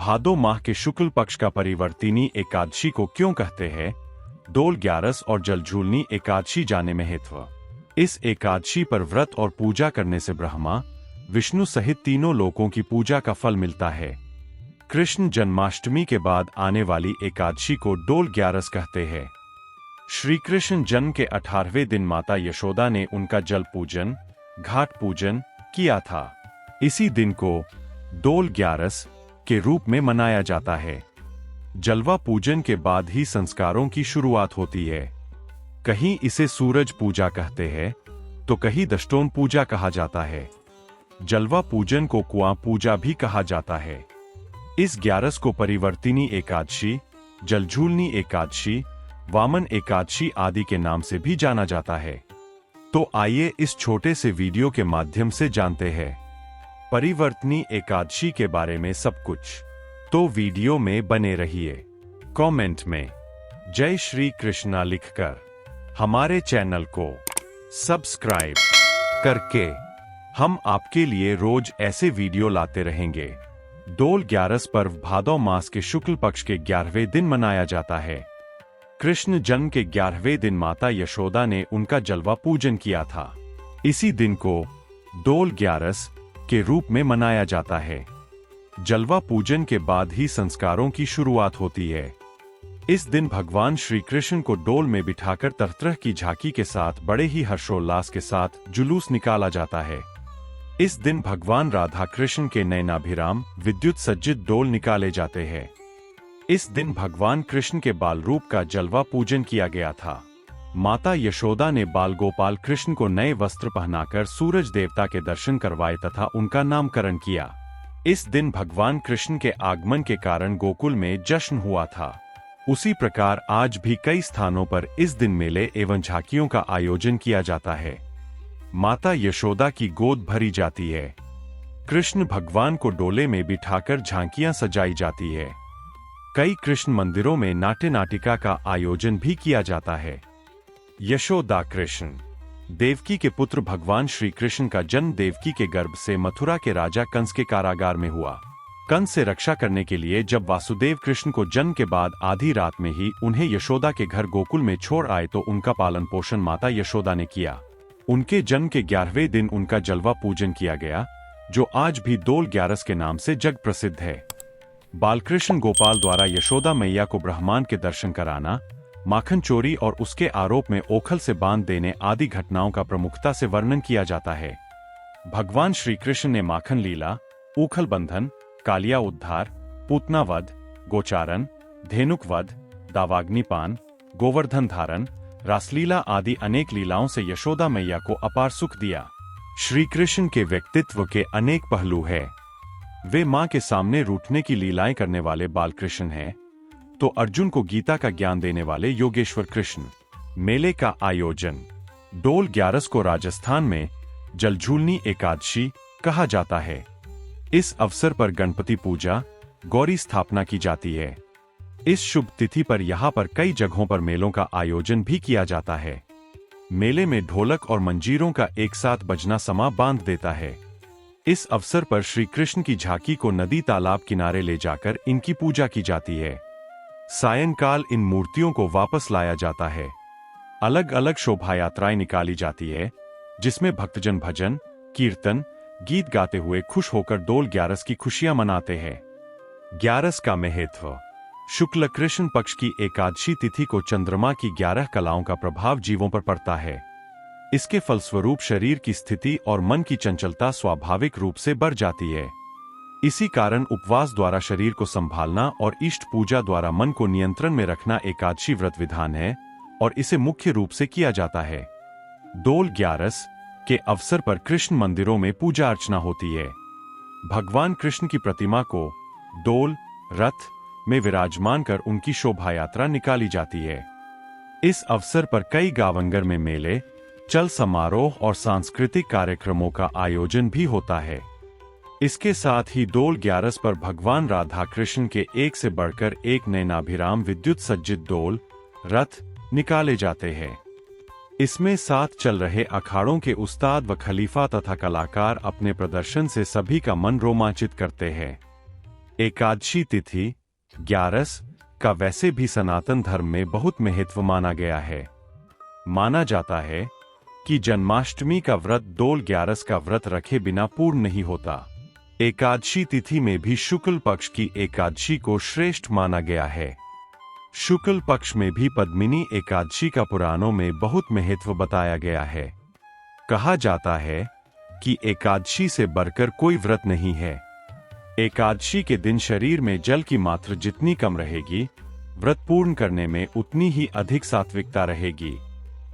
भादो माह के शुक्ल पक्ष का परिवर्तिनी एकादशी को क्यों कहते हैं? डोल ग्यारस और जलझूलनी एकादशी जाने महत्व। इस एकादशी पर व्रत और पूजा करने से ब्रह्मा, विष्णु सहित तीनों लोकों की पूजा का फल मिलता है। कृष्ण जन्माष्टमी के बाद आने वाली एकादशी को डोल ग्यारस कहते हैं। श्री कृष्ण जन्म के 18वें दिन माता यशोदा ने उनका जल पूजन, घाट पूजन किया था। इसी दिन को डोल ग्यारस के रूप में मनाया जाता है। जलवा पूजन के बाद ही संस्कारों की शुरुआत होती है। कहीं इसे सूरज पूजा कहते हैं तो कहीं दष्टोन पूजा कहा जाता है। जलवा पूजन को कुआं पूजा भी कहा जाता है। इस ग्यारस को परिवर्तिनी एकादशी, जलझूलनी एकादशी, वामन एकादशी आदि के नाम से भी जाना जाता है। तो आइए इस छोटे से वीडियो के माध्यम से जानते हैं परिवर्तनी एकादशी के बारे में सब कुछ। तो वीडियो में बने रहिए। कमेंट में जय श्री कृष्णा लिखकर हमारे चैनल को सब्सक्राइब करके हम आपके लिए रोज ऐसे वीडियो लाते रहेंगे। डोल ग्यारस पर्व भादौ मास के शुक्ल पक्ष के 11वें दिन मनाया जाता है। कृष्ण जन्म के 11वें दिन माता यशोदा ने उनका जलवा पूजन किया था। इसी दिन को डोल ग्यारस के रूप में मनाया जाता है। जलवा पूजन के बाद ही संस्कारों की शुरुआत होती है। इस दिन भगवान श्री कृष्ण को डोल में बिठाकर तरह तरह की झांकी के साथ बड़े ही हर्षोल्लास के साथ जुलूस निकाला जाता है। इस दिन भगवान राधा कृष्ण के नयनाभिराम विद्युत सज्जित डोल निकाले जाते हैं। इस दिन भगवान कृष्ण के बाल रूप का जलवा पूजन किया गया था। माता यशोदा ने बाल गोपाल कृष्ण को नए वस्त्र पहनाकर सूरज देवता के दर्शन करवाए तथा उनका नामकरण किया। इस दिन भगवान कृष्ण के आगमन के कारण गोकुल में जश्न हुआ था। उसी प्रकार आज भी कई स्थानों पर इस दिन मेले एवं झांकियों का आयोजन किया जाता है। माता यशोदा की गोद भरी जाती है। कृष्ण भगवान को डोले में बिठाकर झांकियां सजाई जाती है। कई कृष्ण मंदिरों में नाट्य नाटिका का आयोजन भी किया जाता है। यशोदा कृष्ण देवकी के पुत्र भगवान श्री कृष्ण का जन्म देवकी के गर्भ से मथुरा के राजा कंस के कारागार में हुआ। कंस से रक्षा करने के लिए जब वासुदेव कृष्ण को जन्म के बाद आधी रात में ही उन्हें यशोदा के घर गोकुल में छोड़ आए तो उनका पालन पोषण माता यशोदा ने किया। उनके जन्म के 11वें दिन उनका जलवा पूजन किया गया, जो आज भी डोल ग्यारस के नाम से जग प्रसिद्ध है। बालकृष्ण गोपाल द्वारा यशोदा मैया को ब्रह्मांड के दर्शन कराना, माखन चोरी और उसके आरोप में ओखल से बांध देने आदि घटनाओं का प्रमुखता से वर्णन किया जाता है। भगवान श्री कृष्ण ने माखन लीला, ऊखल बंधन, कालिया उद्धार, पूतना वध, गोचारण, धेनुक वध, दावाग्निपान, गोवर्धन धारण, रासलीला आदि अनेक लीलाओं से यशोदा मैया को अपार सुख दिया। श्री कृष्ण के व्यक्तित्व के अनेक पहलू है। वे मां के सामने रूठने की लीलाएं करने वाले बालकृष्ण हैं, तो अर्जुन को गीता का ज्ञान देने वाले योगेश्वर कृष्ण। मेले का आयोजन। डोल ग्यारस को राजस्थान में जलझूलनी एकादशी कहा जाता है। इस अवसर पर गणपति पूजा, गौरी स्थापना की जाती है। इस शुभ तिथि पर यहाँ पर कई जगहों पर मेलों का आयोजन भी किया जाता है। मेले में ढोलक और मंजीरों का एक साथ बजना समा बांध देता है। इस अवसर पर श्री कृष्ण की झांकी को नदी तालाब किनारे ले जाकर इनकी पूजा की जाती है। सायंकाल इन मूर्तियों को वापस लाया जाता है। अलग अलग शोभा यात्राएं निकाली जाती है, जिसमें भक्तजन भजन, कीर्तन, गीत गाते हुए खुश होकर डोल ग्यारस की खुशियां मनाते हैं। ग्यारस का महत्व। शुक्ल कृष्ण पक्ष की एकादशी तिथि को चंद्रमा की 11 कलाओं का प्रभाव जीवों पर पड़ता है। इसके फलस्वरूप शरीर की स्थिति और मन की चंचलता स्वाभाविक रूप से बढ़ जाती है। इसी कारण उपवास द्वारा शरीर को संभालना और इष्ट पूजा द्वारा मन को नियंत्रण में रखना एकादशी व्रत विधान है और इसे मुख्य रूप से किया जाता है। डोल ग्यारस के अवसर पर कृष्ण मंदिरों में पूजा अर्चना होती है। भगवान कृष्ण की प्रतिमा को डोल रथ में विराजमान कर उनकी शोभा यात्रा निकाली जाती है। इस अवसर पर कई गावंगर में मेले, चल समारोह और सांस्कृतिक कार्यक्रमों का आयोजन भी होता है। इसके साथ ही डोल ग्यारस पर भगवान राधा कृष्ण के एक से बढ़कर एक नयनाभिराम विद्युत सज्जित डोल रथ निकाले जाते हैं। इसमें साथ चल रहे अखाड़ों के उस्ताद व खलीफा तथा कलाकार अपने प्रदर्शन से सभी का मन रोमांचित करते हैं। एकादशी तिथि 11 का वैसे भी सनातन धर्म में बहुत महत्व माना गया है। माना जाता है कि जन्माष्टमी का व्रत डोल 11 का व्रत रखे बिना पूर्ण नहीं होता। एकादशी तिथि में भी शुक्ल पक्ष की एकादशी को श्रेष्ठ माना गया है। शुक्ल पक्ष में भी पद्मिनी एकादशी का पुराणों में बहुत महत्व बताया गया है। कहा जाता है कि एकादशी से बढ़कर कोई व्रत नहीं है। एकादशी के दिन शरीर में जल की मात्रा जितनी कम रहेगी, व्रत पूर्ण करने में उतनी ही अधिक सात्विकता रहेगी।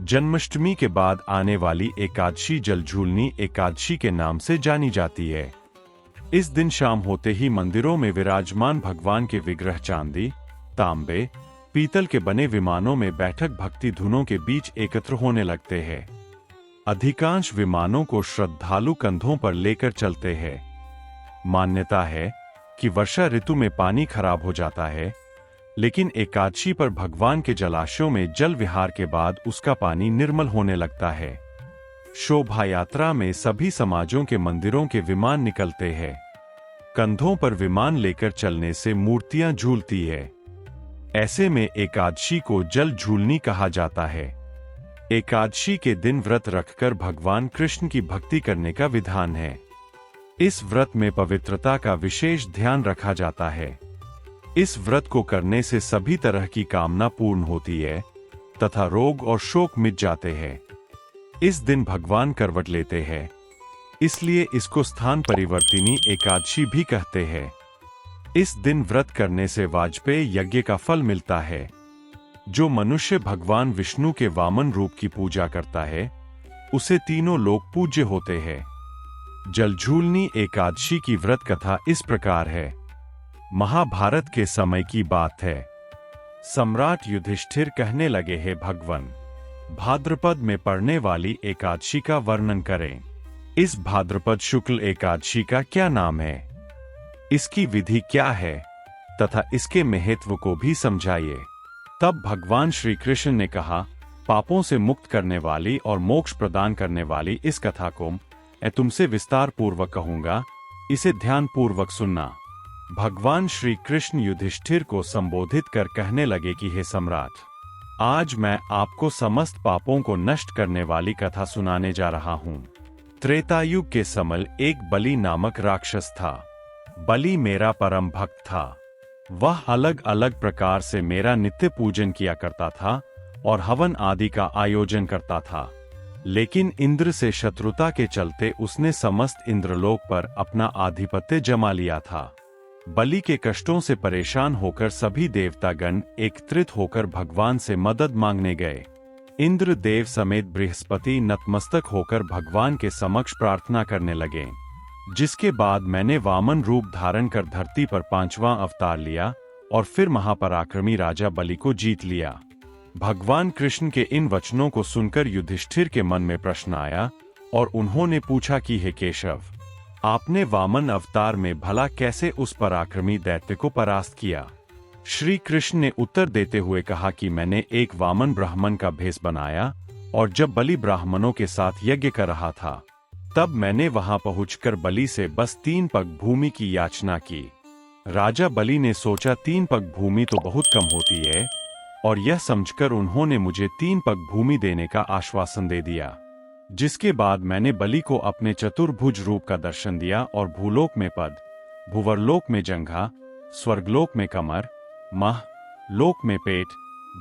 जन्माष्टमी के बाद आने वाली एकादशी जलझूलनी एकादशी के नाम से जानी जाती है। इस दिन शाम होते ही मंदिरों में विराजमान भगवान के विग्रह चांदी, तांबे, पीतल के बने विमानों में बैठक भक्ति धुनों के बीच एकत्र होने लगते हैं। अधिकांश विमानों को श्रद्धालु कंधों पर लेकर चलते हैं। मान्यता है कि वर्षा ऋतु में पानी खराब हो जाता है, लेकिन एकादशी पर भगवान के जलाशयों में जल विहार के बाद उसका पानी निर्मल होने लगता है। शोभा यात्रा में सभी समाजों के मंदिरों के विमान निकलते हैं। कंधों पर विमान लेकर चलने से मूर्तियां झूलती है। ऐसे में एकादशी को जल झूलनी कहा जाता है। एकादशी के दिन व्रत रखकर भगवान कृष्ण की भक्ति करने का विधान है। इस व्रत में पवित्रता का विशेष ध्यान रखा जाता है। इस व्रत को करने से सभी तरह की कामना पूर्ण होती है तथा रोग और शोक मिट जाते हैं। इस दिन भगवान करवट लेते हैं, इसलिए इसको स्थान परिवर्तिनी एकादशी भी कहते हैं। इस दिन व्रत करने से वाजपेय यज्ञ का फल मिलता है। जो मनुष्य भगवान विष्णु के वामन रूप की पूजा करता है, उसे तीनों लोग पूज्य होते हैं। जलझूलनी एकादशी की व्रत कथा इस प्रकार है। महाभारत के समय की बात है। सम्राट युधिष्ठिर कहने लगे, हे भगवान, भाद्रपद में पड़ने वाली एकादशी का वर्णन करें। इस भाद्रपद शुक्ल एकादशी का क्या नाम है, इसकी विधि क्या है तथा इसके महत्व को भी समझाइए। तब भगवान श्री कृष्ण ने कहा, पापों से मुक्त करने वाली और मोक्ष प्रदान करने वाली इस कथा को मैं तुमसे विस्तार पूर्वक कहूंगा, इसे ध्यान पूर्वक सुनना। भगवान श्री कृष्ण युधिष्ठिर को संबोधित कर कहने लगे कि हे सम्राट, आज मैं आपको समस्त पापों को नष्ट करने वाली कथा सुनाने जा रहा हूँ। त्रेतायुग के समय एक बलि नामक राक्षस था। बलि मेरा परम भक्त था। वह अलग अलग प्रकार से मेरा नित्य पूजन किया करता था और हवन आदि का आयोजन करता था। लेकिन इंद्र से शत्रुता के चलते उसने समस्त इंद्रलोक पर अपना आधिपत्य जमा लिया था। बलि के कष्टों से परेशान होकर सभी देवतागण एकत्रित होकर भगवान से मदद मांगने गए। इंद्र देव समेत बृहस्पति नतमस्तक होकर भगवान के समक्ष प्रार्थना करने लगे, जिसके बाद मैंने वामन रूप धारण कर धरती पर 5वां अवतार लिया और फिर महापराक्रमी राजा बलि को जीत लिया। भगवान कृष्ण के इन वचनों को सुनकर युधिष्ठिर के मन में प्रश्न आया और उन्होंने पूछा कि हे केशव, आपने वामन अवतार में भला कैसे उस पराक्रमी दैत्य को परास्त किया? श्री कृष्ण ने उत्तर देते हुए कहा कि मैंने एक वामन ब्राह्मण का भेष बनाया और जब बलि ब्राह्मणों के साथ यज्ञ कर रहा था, तब मैंने वहां पहुंचकर बलि से बस 3 पग भूमि की याचना की। राजा बलि ने सोचा 3 पग भूमि तो बहुत कम होती है, और यह समझकर उन्होंने मुझे 3 पग भूमि देने का आश्वासन दे दिया। जिसके बाद मैंने बलि को अपने चतुर्भुज रूप का दर्शन दिया और भूलोक में पद, भुवरलोक में जंघा, स्वर्गलोक में कमर, मह, लोक में पेट,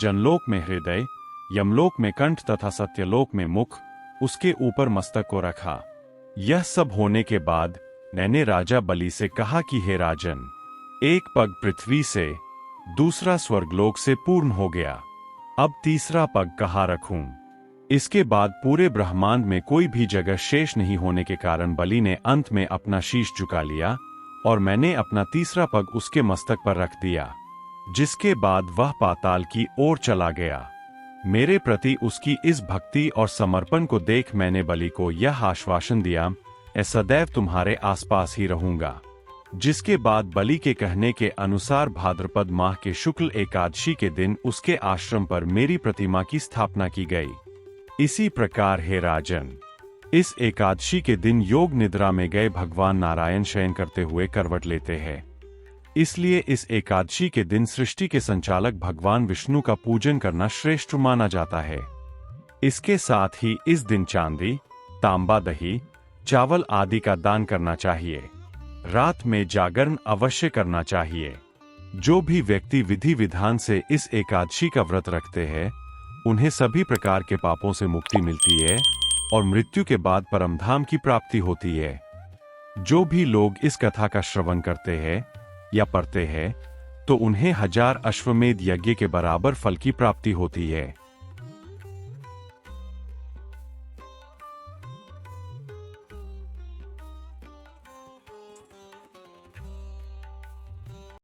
जनलोक में हृदय, यमलोक में कंठ तथा सत्यलोक में मुख, उसके ऊपर मस्तक को रखा। यह सब होने के बाद मैंने राजा बलि से कहा कि हे राजन, एक पग पृथ्वी से, दूसरा स्वर्गलोक से पूर्ण हो गया, अब तीसरा पग कहाँ रखूं? इसके बाद पूरे ब्रह्मांड में कोई भी जगह शेष नहीं होने के कारण बलि ने अंत में अपना शीश झुका लिया और मैंने अपना तीसरा पग उसके मस्तक पर रख दिया, जिसके बाद वह पाताल की ओर चला गया। मेरे प्रति उसकी इस भक्ति और समर्पण को देख मैंने बलि को यह आश्वासन दिया, मैं सदैव तुम्हारे आसपास ही रहूंगा। जिसके बाद बलि के कहने के अनुसार भाद्रपद माह के शुक्ल एकादशी के दिन उसके आश्रम पर मेरी प्रतिमा की स्थापना की गई। इसी प्रकार हे राजन, इस एकादशी के दिन योग निद्रा में गए भगवान नारायण शयन करते हुए करवट लेते हैं। इसलिए इस एकादशी के दिन सृष्टि के संचालक भगवान विष्णु का पूजन करना श्रेष्ठ माना जाता है। इसके साथ ही इस दिन चांदी, तांबा, दही, चावल आदि का दान करना चाहिए। रात में जागरण अवश्य करना चाहिए। जो भी व्यक्ति विधि विधान से इस एकादशी का व्रत रखते हैं, उन्हें सभी प्रकार के पापों से मुक्ति मिलती है और मृत्यु के बाद परमधाम की प्राप्ति होती है। जो भी लोग इस कथा का श्रवण करते हैं या पढ़ते हैं, तो उन्हें 1000 अश्वमेध यज्ञ के बराबर फल की प्राप्ति होती है।